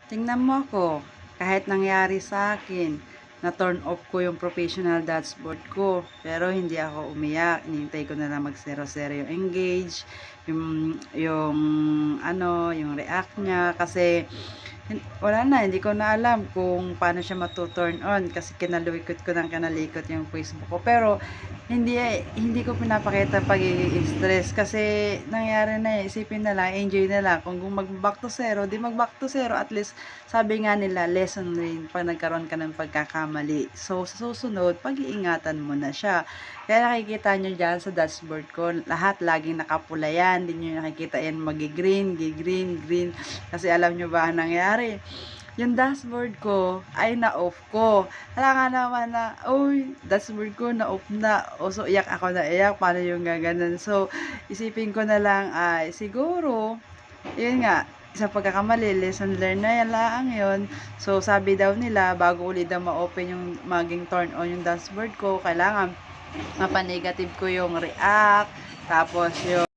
Tingnan mo ako, kahit nangyari sa akin, na turn off ko yung professional dashboard ko. Pero hindi ako umiyak. Inintay ko na lang mag 0 yung engage, yung yung react niya. Kasi wala na, hindi ko na alam kung paano siya matuturn on kasi kinalikot ko ng kinalikot yung Facebook ko. Pero hindi ko pinapakita pagiging stress kasi nangyari na isipin na lang, enjoy na lang. Kung mag back to zero, di mag back to zero. At least sabi nga nila, lesson learned pag nagkaroon ka ng pagkakamali. So sa susunod, pag-iingatan mo na siya. Kaya nakikita nyo dyan sa dashboard ko, lahat laging nakapula yan. Hindi nyo nakikita yan magi-green, green, green. Kasi alam nyo ba ang nangyari? Yung dashboard ko ay na-off ko. Hala nga naman na, uy, dashboard ko na-off na. O so, iyak ako na iyak. Paano yung gaganon? So, isipin ko na lang ay, siguro, yun nga, isang pagkakamali, lesson learned na yan lang yun. So, sabi daw nila, bago ulit daw ma-open yung maging turn on yung dashboard ko, kailangan mapa-negative ko yung react, tapos yung